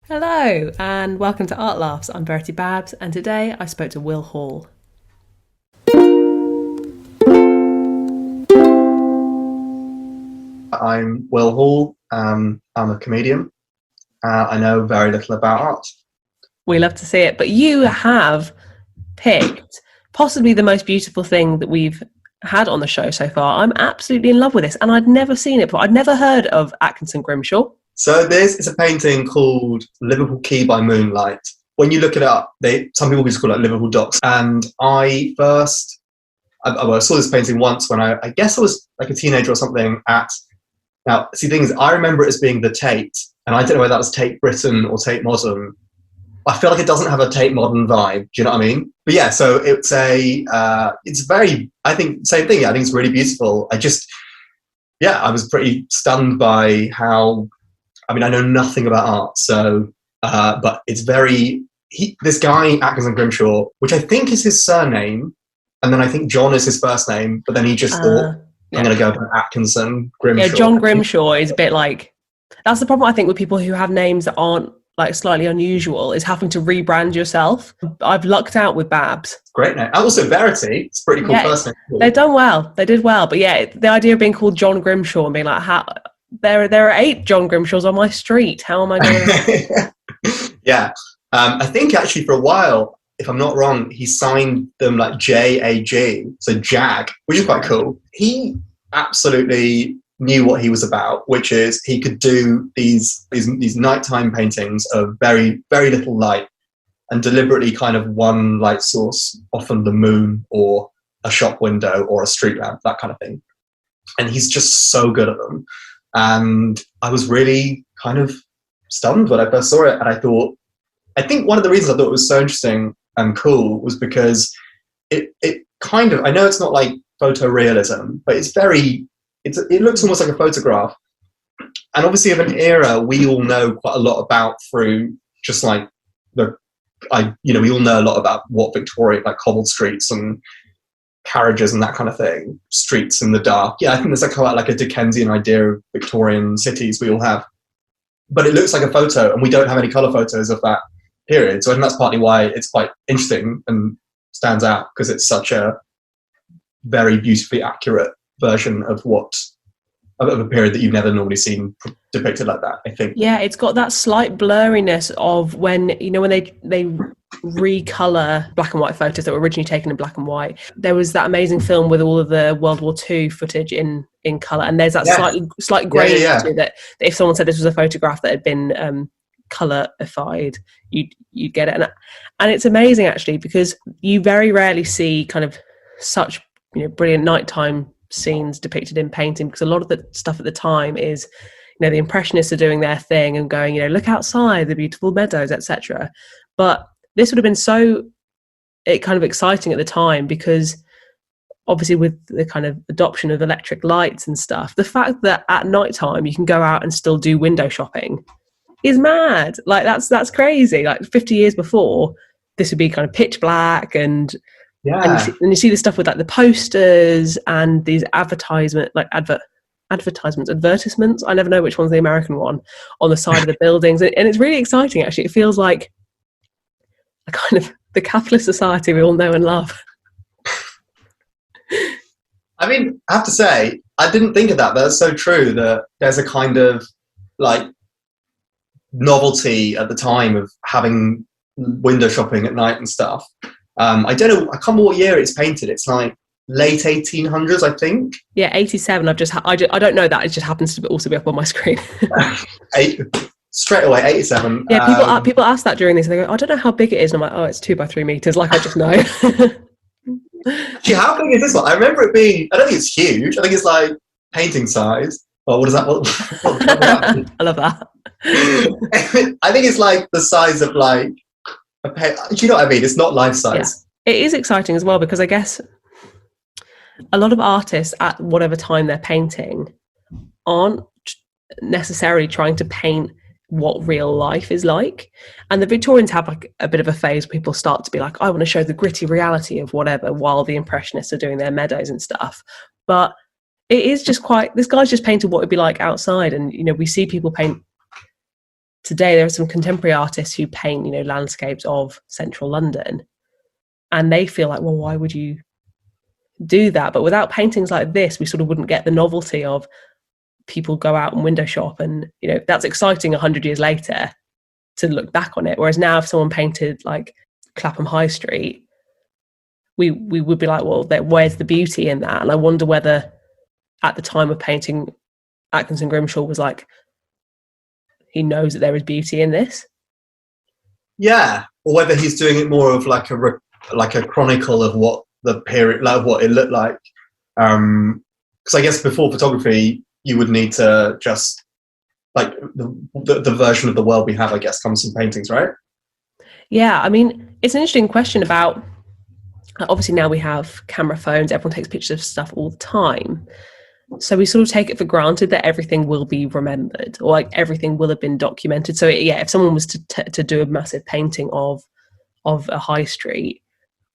Hello and welcome to Art Laughs. I'm Verity Babs and today I spoke to Will Hall. I'm Will Hall. I'm a comedian. I know very little about art. We love to see it, but you have picked possibly the most beautiful thing that we've had on the show so far. I'm absolutely in love with this and I'd never seen it before. I'd never heard of Atkinson Grimshaw. So this is a painting called Liverpool Key by Moonlight. When you look it up, some people just call it Liverpool Docks. And I saw this painting once when I guess I was like a teenager or something now, see, the thing is, I remember it as being the Tate, and I don't know whether that was Tate Britain or Tate Modern. I feel like it doesn't have a Tate Modern vibe. Do you know what I mean? But yeah, so it's very, I think, same thing. I think it's really beautiful. I was pretty stunned by how, I know nothing about art, so, but it's this guy, Atkinson Grimshaw, which I think is his surname, and then I think John is his first name, but then he just thought, I'm going to go for Atkinson Grimshaw. Yeah, John Grimshaw is a bit like, that's the problem I think with people who have names that aren't like slightly unusual, is having to rebrand yourself. I've lucked out with Babs. Great name. And also Verity, it's a pretty cool first name. They did well, but yeah, the idea of being called John Grimshaw and being like, how there are 8 John Grimshaws on my street, how am I going to... Yeah, I think actually for a while, if I'm not wrong, he signed them like JAG, so Jag, which is quite cool. He absolutely knew what he was about, which is he could do these nighttime paintings of very, very little light and deliberately kind of one light source, often the moon or a shop window or a street lamp, that kind of thing. And he's just so good at them. And I was really kind of stunned when I first saw it. And I think one of the reasons I thought it was so interesting and cool was because it kind of, I know it's not like photorealism, but it looks almost like a photograph. And obviously of an era we all know quite a lot about through just like we all know a lot about what Victoria, like cobbled streets and carriages and that kind of thing, streets in the dark. Yeah, I think there's like a Dickensian idea of Victorian cities we all have. But it looks like a photo and we don't have any colour photos of that period. So I think that's partly why it's quite interesting and stands out, because it's such a very beautifully accurate version of a period that you've never normally seen depicted like that, I think. Yeah, it's got that slight blurriness of when they recolor black and white photos that were originally taken in black and white. There was that amazing film with all of the World War II footage in color, and there's that slight grey to that if someone said this was a photograph that had been colorified, you'd get it. And it's amazing actually, because you very rarely see kind of such brilliant nighttime scenes depicted in painting, because a lot of the stuff at the time is the Impressionists are doing their thing and going, look outside the beautiful meadows, etc. But this would have been so kind of exciting at the time, because obviously with the kind of adoption of electric lights and stuff, the fact that at nighttime you can go out and still do window shopping is mad. Like that's crazy. Like 50 years before, this would be kind of pitch black and you see the stuff with like the posters and these advertisements. I never know which one's the American one, on the side of the buildings. And it's really exciting, actually. It feels like a kind of the capitalist society we all know and love. I have to say, I didn't think of that, but that's so true, that there's a kind of like novelty at the time of having window shopping at night and stuff. I don't know, I can't remember what year it's painted. It's like late 1800s, I think. Yeah, 87. I don't know that. It just happens to also be up on my screen. Straight away, 87. Yeah, people ask that during this. And they go, I don't know how big it is. And I'm like, oh, it's 2 by 3 meters. Like, I just know. Actually, how big is this one? I remember it being, I don't think it's huge. I think it's like painting size. Well, what is that? What I love that. I think it's like the size of like, do you know what I mean? It's not life size. Yeah. It is exciting as well, because I guess a lot of artists at whatever time they're painting aren't necessarily trying to paint what real life is like. And the Victorians have like a bit of a phase where people start to be like, I want to show the gritty reality of whatever, while the Impressionists are doing their meadows and stuff. But it is just this guy's just painted what it'd be like outside. And, we see people paint today there are some contemporary artists who paint, you know, landscapes of central London, and they feel like, well, why would you do that? But without paintings like this, we sort of wouldn't get the novelty of people go out and window shop, and, you know, that's exciting 100 years later to look back on it. Whereas now, if someone painted like Clapham High Street, we would be like, well, where's the beauty in that? And I wonder whether at the time of painting Atkinson Grimshaw was like, he knows that there is beauty in this. Yeah, or whether he's doing it more of like a chronicle of what the period, like what it looked like. Because I guess before photography, you would need to just like the version of the world we have, I guess, comes from paintings, right? Yeah, I mean, it's an interesting question about, obviously now we have camera phones, everyone takes pictures of stuff all the time. So we sort of take it for granted that everything will be remembered, or like everything will have been documented. So yeah, if someone was to do a massive painting of a high street,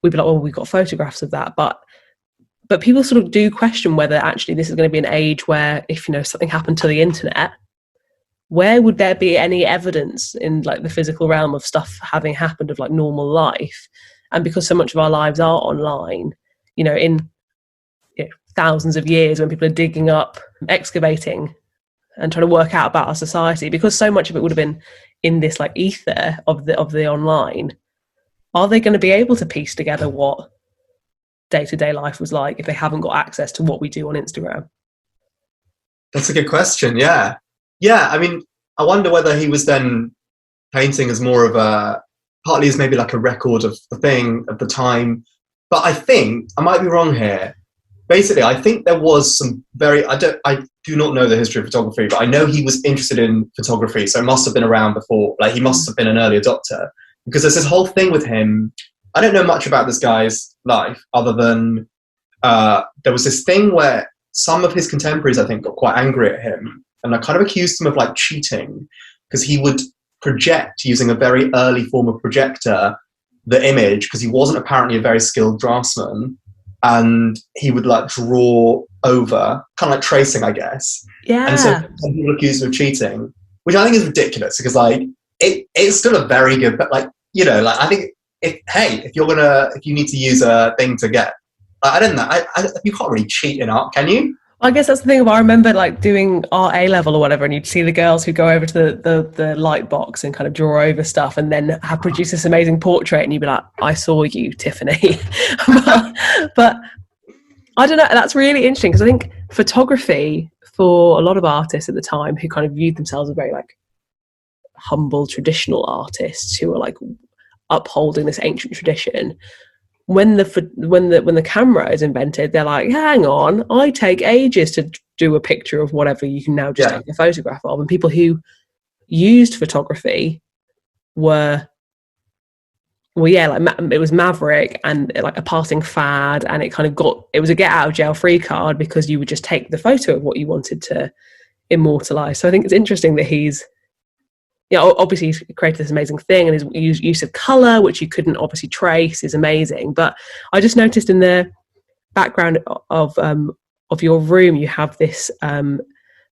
we'd be like, oh, we've got photographs of that. But people sort of do question whether actually this is going to be an age where, if, you know, something happened to the internet, where would there be any evidence in like the physical realm of stuff having happened, of like normal life? And because so much of our lives are online, you know, in thousands of years, when people are digging up, excavating and trying to work out about our society, because so much of it would have been in this like ether of the online, are they going to be able to piece together what day-to-day life was like if they haven't got access to what we do on Instagram? That's a good question. Yeah, I mean, I wonder whether he was then painting as more of partly as maybe like a record of the thing at the time. But I think I might be wrong here. Basically, I think there was some I do not know the history of photography, but I know he was interested in photography, so it must have been around before. Like, he must have been an early adopter, because there's this whole thing with him. I don't know much about this guy's life other than there was this thing where some of his contemporaries, I think, got quite angry at him, and I kind of accused him of like cheating, because he would project using a very early form of projector the image, because he wasn't apparently a very skilled draftsman. And he would like draw over, kind of like tracing, I guess. Yeah. And so some people accused him of cheating, which I think is ridiculous, because like it's still a very good, but like, you know, like I think if you need to use a thing to get, I don't know, you can't really cheat in art, can you? I guess that's the thing. I remember like doing art A level or whatever, and you'd see the girls who go over to the light box and kind of draw over stuff, and then have produced this amazing portrait, and you'd be like, I saw you, Tiffany. but I don't know, that's really interesting, because I think photography, for a lot of artists at the time who kind of viewed themselves as very like humble traditional artists who are like upholding this ancient tradition, when the camera is invented, they're like, hang on, I take ages to do a picture of whatever you can now just take a photograph of. And people who used photography were, well, yeah, like it was maverick and like a passing fad, and it was a get out of jail free card, because you would just take the photo of what you wanted to immortalize. So I think it's interesting that he's, obviously he's created this amazing thing, and his use of color, which you couldn't obviously trace, is amazing. But I just noticed in the background of your room, you have this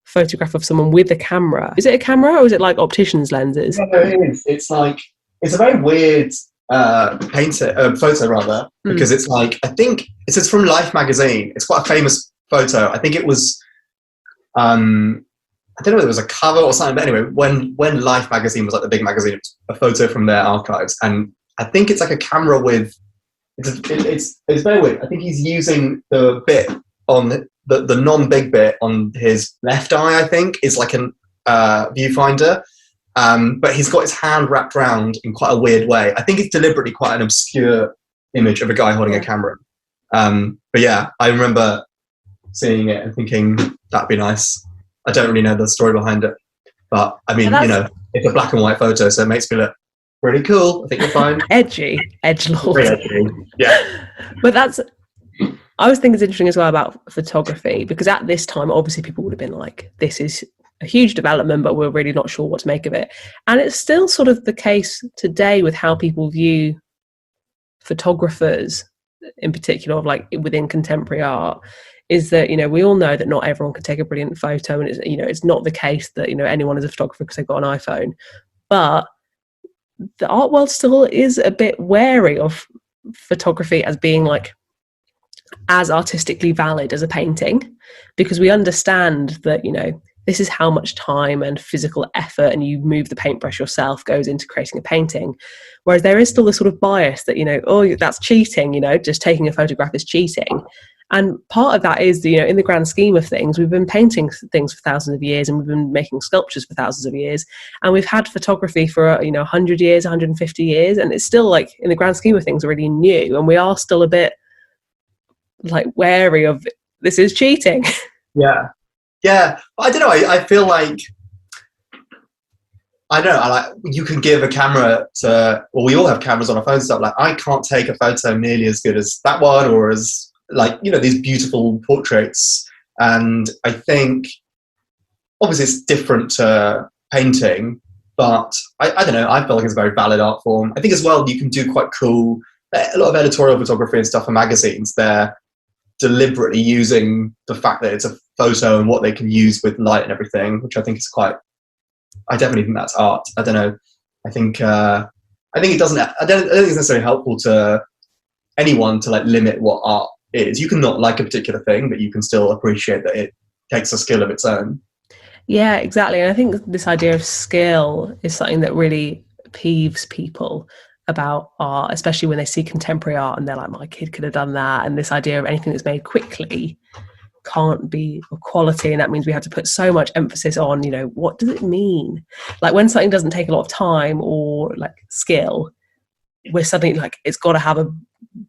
photograph of someone with a camera. Is it a camera, or is it like optician's lenses? No, it is. It's like, it's a very weird photo rather, because it's like, I think it's from Life magazine. It's quite a famous photo. I think it was I don't know if it was a cover or something, but anyway, when Life magazine was like the big magazine, it was a photo from their archives, and I think it's like a camera with, it's very weird. I think he's using the bit on the non-big bit on his left eye, I think, is like a viewfinder, but he's got his hand wrapped around in quite a weird way. I think it's deliberately quite an obscure image of a guy holding a camera. But yeah, I remember seeing it and thinking that'd be nice. I don't really know the story behind it, but I mean, it's a black and white photo, so it makes me look really cool. I think you're fine. Edgelord. Very edgy. Yeah. But I was thinking it's interesting as well about photography, because at this time, obviously people would have been like, this is a huge development, but we're really not sure what to make of it. And it's still sort of the case today with how people view photographers in particular, of like within contemporary art, is that, we all know that not everyone can take a brilliant photo, and it's not the case that, anyone is a photographer because they've got an iPhone. But the art world still is a bit wary of photography as being like as artistically valid as a painting, because we understand that, you know, this is how much time and physical effort, and you move the paintbrush yourself, goes into creating a painting. Whereas there is still this sort of bias that, you know, oh, that's cheating, you know, just taking a photograph is cheating. And part of that is, you know, in the grand scheme of things, we've been painting things for thousands of years, and we've been making sculptures for thousands of years, and we've had photography for, you know, 100 years, 150 years, and it's still, like, in the grand scheme of things, really new, and we are still a bit, like, wary of this is cheating. Yeah, I don't know. I feel like, I don't know. Like, you can give a camera to, well, we all have cameras on our phones and stuff. Like, I can't take a photo nearly as good as that one, or as, like, you know, these beautiful portraits. And I think obviously it's different to painting, but I don't know. I feel like it's a very valid art form. I think as well, you can do quite cool, a lot of editorial photography and stuff for magazines. They're deliberately using the fact that it's a photo and what they can use with light and everything, which I think is quite, I definitely think that's art. I don't know. I think it doesn't, I don't think it's necessarily helpful to anyone to, like, limit what art is. You can not like a particular thing, but you can still appreciate that it takes a skill of its own. Yeah, exactly. And I think this idea of skill is something that really peeves people about art, especially when they see contemporary art and they're like, my kid could have done that. And this idea of anything that's made quickly can't be of quality, and that means we have to put so much emphasis on, you know, what does it mean? Like, when something doesn't take a lot of time or, like, skill, we're suddenly like, it's got to have a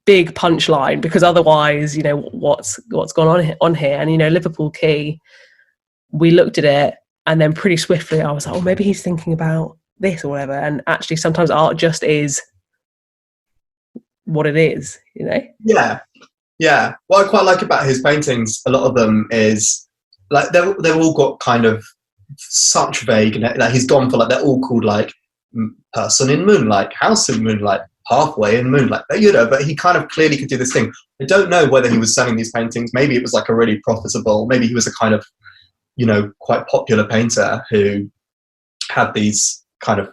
big punchline, because otherwise, you know, what's gone on here. And, you know, Liverpool Key, we looked at it, and then pretty swiftly I was like, oh, maybe he's thinking about this or whatever. And actually sometimes art just is what it is, you know. Yeah, what I quite like about his paintings, a lot of them, is like they've all got kind of such vague, like, he's gone for, like, they're all called, like, person in moonlight, house in moonlight, pathway in moonlight, you know, but he kind of clearly could do this thing. I don't know whether he was selling these paintings. Maybe it was like a really profitable, maybe he was a kind of, you know, quite popular painter who had these kind of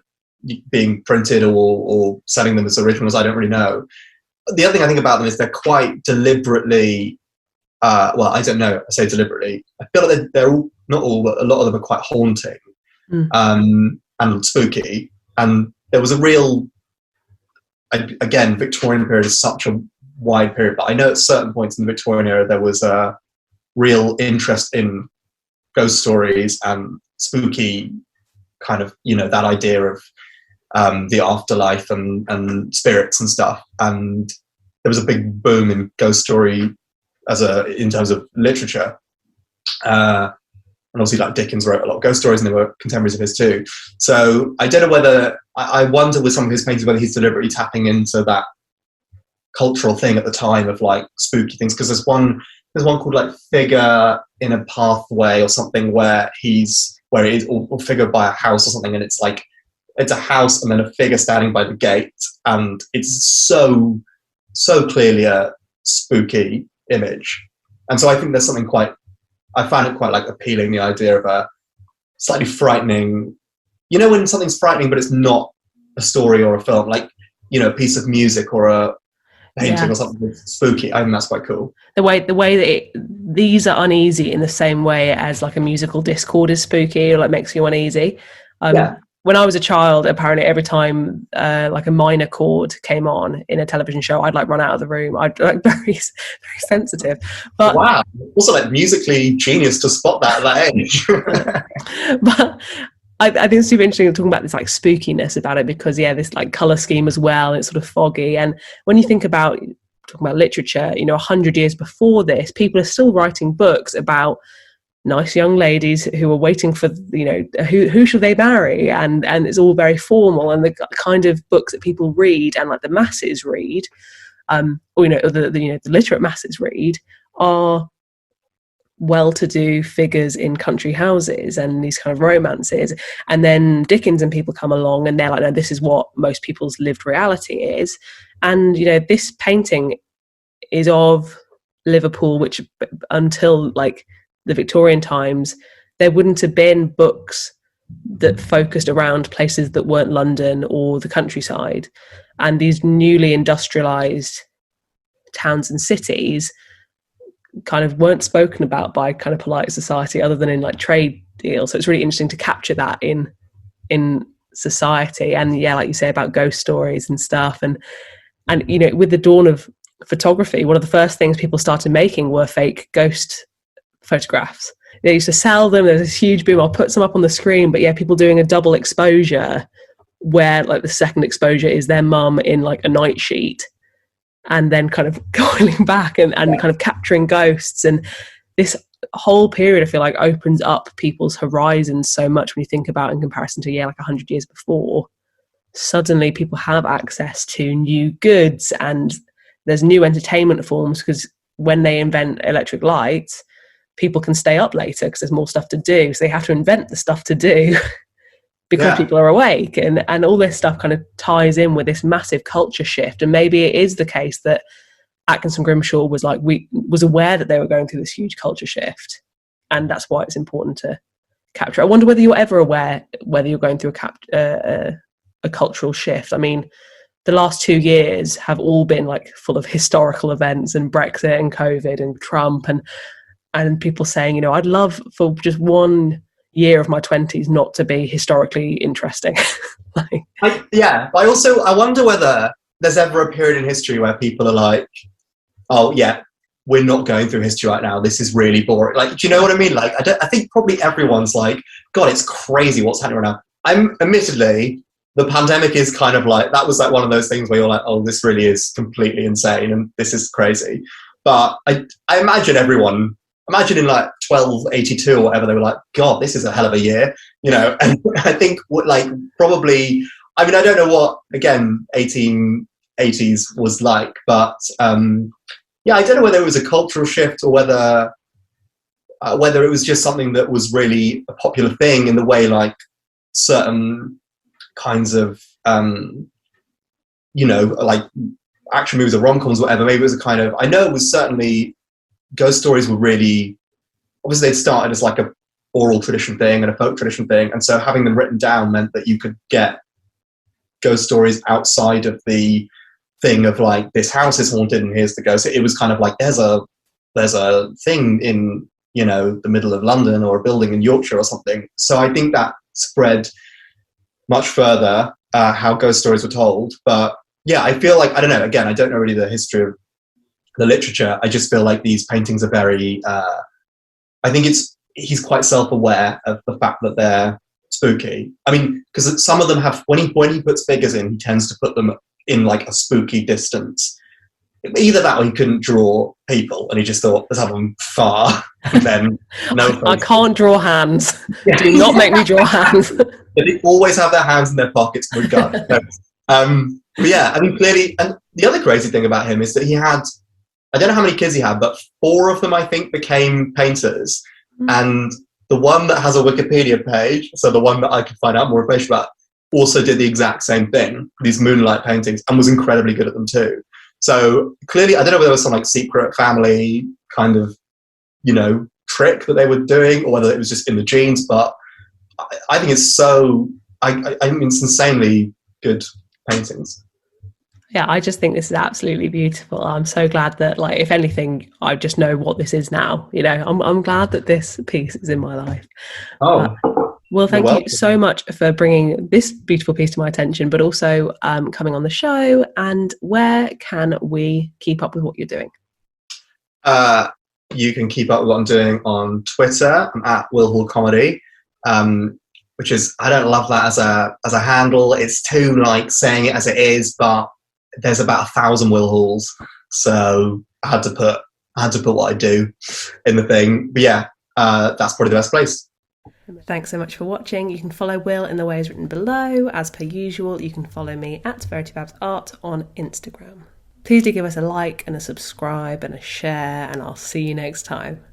being printed or selling them as originals. I don't really know. The other thing I think about them is they're quite deliberately, well, I don't know, I say deliberately, I feel like they're all, not all, but a lot of them are quite haunting and spooky. And there was a real, again, Victorian period is such a wide period, but I know at certain points in the Victorian era there was a real interest in ghost stories and spooky kind of, you know, that idea of the afterlife and spirits and stuff. And there was a big boom in ghost story in terms of literature. And obviously, like, Dickens wrote a lot of ghost stories, and they were contemporaries of his too. So I don't know whether, I wonder with some of his paintings whether he's deliberately tapping into that cultural thing at the time of, like, spooky things. Because there's one called, like, Figure in a Pathway or something, where it is, or Figure by a House or something, and it's like, it's a house and then a figure standing by the gate, and it's so clearly a spooky image. And so I think there's something quite, I find it quite, like, appealing, the idea of a slightly frightening, you know, when something's frightening but it's not a story or a film, like, you know, a piece of music or a painting or something that's spooky. I think that's quite cool. The way that these are uneasy in the same way as, like, a musical discord is spooky or, like, makes you uneasy. When I was a child, apparently every time like a minor chord came on in a television show, I'd, like, run out of the room. I'd, like, very sensitive. But wow, also, like, musically genius to spot that at that age. But I think it's super interesting talking about this, like, spookiness about it, because this, like, color scheme as well. It's sort of foggy, and when you think about talking about literature, you know, 100 years before this, people are still writing books about nice young ladies who are waiting for, you know, who should they marry, and it's all very formal, and the kind of books that people read and, like, the masses read, or, you know, the literate masses read, are well-to-do figures in country houses and these kind of romances. And then Dickens and people come along and they're like, no, this is what most people's lived reality is. And, you know, this painting is of Liverpool, which until, like, the Victorian times, there wouldn't have been books that focused around places that weren't London or the countryside, and these newly industrialized towns and cities kind of weren't spoken about by kind of polite society other than in like trade deals. So it's really interesting to capture that in society. And yeah, like you say about ghost stories and stuff, and you know, with the dawn of photography, one of the first things people started making were fake ghost photographs. They used to sell them. There's this huge boom. I'll put some up on the screen, but yeah, people doing a double exposure where like the second exposure is their mum in like a night sheet, and then kind of going back and kind of capturing ghosts. And this whole period, I feel like, opens up people's horizons so much when you think about in comparison to, yeah, like 100 years before. Suddenly people have access to new goods and there's new entertainment forms, because when they invent electric lights, people can stay up later because there's more stuff to do. So they have to invent the stuff to do because people are awake. And all this stuff kind of ties in with this massive culture shift. And maybe it is the case that Atkinson Grimshaw was aware that they were going through this huge culture shift. And that's why it's important to capture. I wonder whether you're ever aware whether you're going through a cultural shift. I mean, the last 2 years have all been like full of historical events and Brexit and COVID and Trump and people saying, you know, I'd love for just 1 year of my 20s not to be historically interesting. I wonder whether there's ever a period in history where people are like, oh yeah, we're not going through history right now, this is really boring. Like, do you know what I mean? Like, I think probably everyone's like, God, it's crazy what's happening right now. Admittedly, the pandemic is kind of like, that was like one of those things where you're like, oh, this really is completely insane and this is crazy. But I imagine everyone, in like 1282 or whatever, they were like, God, this is a hell of a year, you know. And I think like probably, I mean, I don't know what, again, 1880s was like, but yeah, I don't know whether it was a cultural shift or whether it was just something that was really a popular thing in the way like certain kinds of, you know, like action movies or rom-coms or whatever. Maybe it was a kind of, I know it was certainly, ghost stories were really, obviously they'd started as like a oral tradition thing and a folk tradition thing, and so having them written down meant that you could get ghost stories outside of the thing of like, this house is haunted and here's the ghost. It was kind of like, there's a thing in, you know, the middle of London or a building in Yorkshire or something. So I think that spread much further, how ghost stories were told. But yeah, I feel like, I don't know, again, I don't know really the history of the literature. I just feel like these paintings are very, I think he's quite self-aware of the fact that they're spooky. I mean, because some of them have, when he puts figures in, he tends to put them in like a spooky distance. Either that or he couldn't draw people and he just thought, let's have them far. And then I can't draw hands. Do not make me draw hands. They always have their hands in their pockets with a gun. But yeah, I mean, clearly, and the other crazy thing about him is that he had, I don't know how many kids he had, but 4 of them, I think, became painters. And the one that has a Wikipedia page, so the one that I could find out more information about, also did the exact same thing, these moonlight paintings, and was incredibly good at them too. So clearly, I don't know whether there was some like secret family kind of, you know, trick that they were doing, or whether it was just in the genes. But I think it's so, I mean, it's insanely good paintings. Yeah, I just think this is absolutely beautiful. I'm so glad that, like, if anything, I just know what this is now. You know, I'm glad that this piece is in my life. Oh, well, thank you so much for bringing this beautiful piece to my attention, but also coming on the show. And where can we keep up with what you're doing? You can keep up with what I'm doing on Twitter. I'm at Will Hall Comedy, which is, I don't love that as a handle. It's too like saying it as it is, but there's about 1,000 Will Halls, so I had to put what I do in the thing. But yeah, that's probably the best place. Thanks so much for watching. You can follow Will in the ways written below. As per usual, you can follow me at VerityBabsArt on Instagram. Please do give us a like and a subscribe and a share, and I'll see you next time.